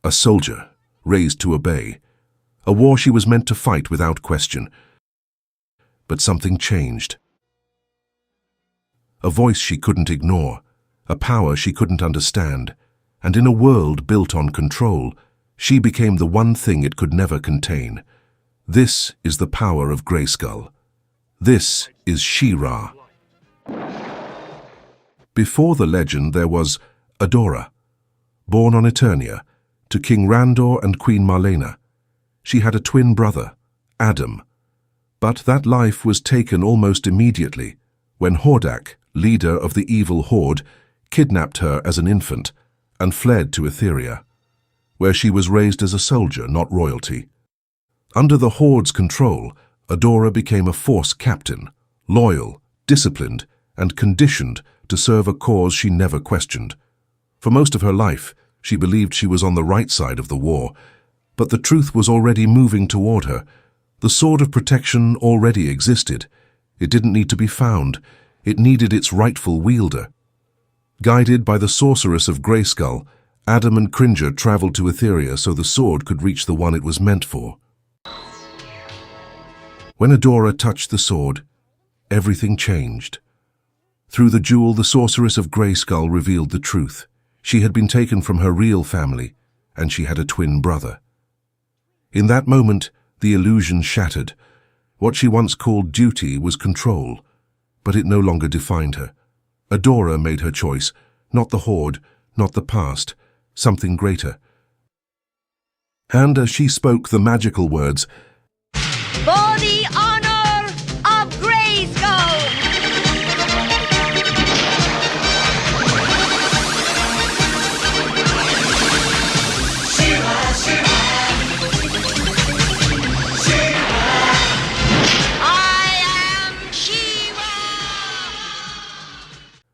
a soldier, raised to obey, a war she was meant to fight without question. But something changed. A voice she couldn't ignore, a power she couldn't understand, and in a world built on control, she became the one thing it could never contain. This is the power of Grayskull. This is She-Ra. Before the legend there was Adora, born on Eternia, to King Randor and Queen Marlena. She had a twin brother, Adam. But that life was taken almost immediately when Horde, leader of the evil Horde, kidnapped her as an infant and fled to Etheria, where she was raised as a soldier, not royalty. Under the Horde's control, Adora became a force captain, loyal, disciplined, and conditioned to serve a cause she never questioned. For most of her life, she believed she was on the right side of the war, but the truth was already moving toward her. The sword of protection already existed. It didn't need to be found. It needed its rightful wielder. Guided by the sorceress of Grayskull, Adam and Cringer traveled to Etheria so the sword could reach the one it was meant for. When Adora touched the sword, everything changed. Through the jewel, the sorceress of Grayskull revealed the truth. She had been taken from her real family, and she had a twin brother. In that moment, the illusion shattered. What she once called duty was control, but it no longer defined her. Adora made her choice, not the Horde, not the past, something greater. And as she spoke the magical words, "For the honor of Grayskull!" She-Ra, She-Ra, She-Ra. I am She-Ra!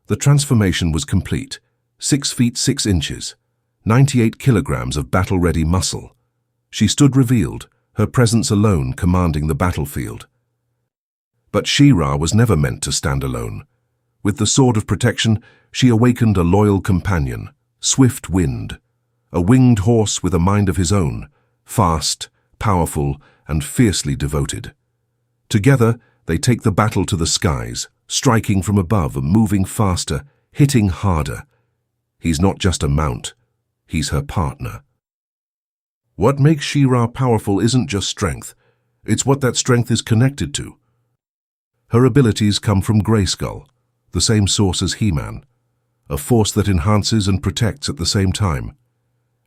the transformation was complete. 6 feet 6 inches, 98 kilograms of battle-ready muscle. She stood revealed, her presence alone commanding the battlefield. But She-Ra was never meant to stand alone. With the sword of protection, she awakened a loyal companion, Swift Wind, a winged horse with a mind of his own, fast, powerful, and fiercely devoted. Together, they take the battle to the skies, striking from above and moving faster, hitting harder. He's not just a mount, he's her partner. What makes She-Ra powerful isn't just strength, it's what that strength is connected to. Her abilities come from Grayskull, the same source as He-Man, a force that enhances and protects at the same time.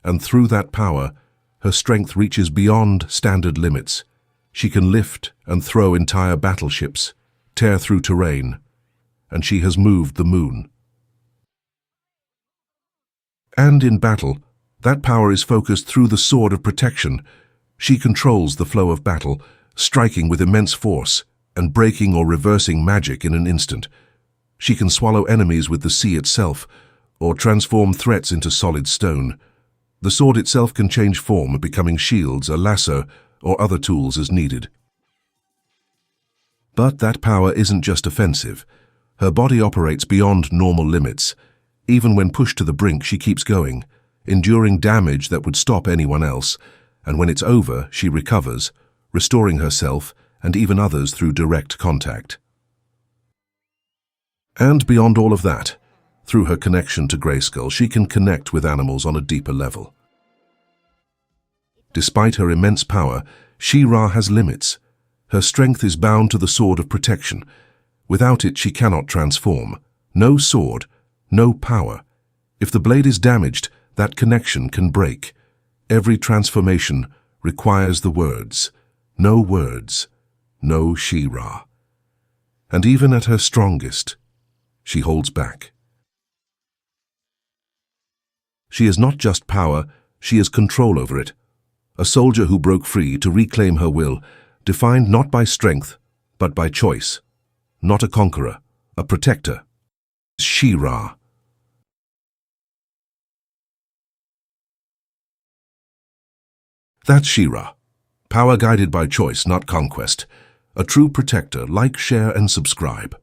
And through that power, her strength reaches beyond standard limits. She can lift and throw entire battleships, tear through terrain, and she has moved the moon. And in battle, that power is focused through the sword of protection. She controls the flow of battle, striking with immense force and breaking or reversing magic in an instant. She can swallow enemies with the sea itself, or transform threats into solid stone. The sword itself can change form, becoming shields, a lasso, or other tools as needed. But that power isn't just offensive. Her body operates beyond normal limits. Even when pushed to the brink, she keeps going, enduring damage that would stop anyone else, and when it's over, she recovers, restoring herself and even others through direct contact. And beyond all of that, through her connection to Grayskull, she can connect with animals on a deeper level. Despite her immense power, She-Ra has limits. Her strength is bound to the sword of protection. Without it, she cannot transform. No sword, no power. If the blade is damaged, that connection can break. Every transformation requires the words, no She-Ra. And even at her strongest, she holds back. She is not just power, she is control over it. A soldier who broke free to reclaim her will, defined not by strength, but by choice. Not a conqueror, a protector. She-Ra. That's She-Ra. Power guided by choice, not conquest. A true protector. Like, share, and subscribe.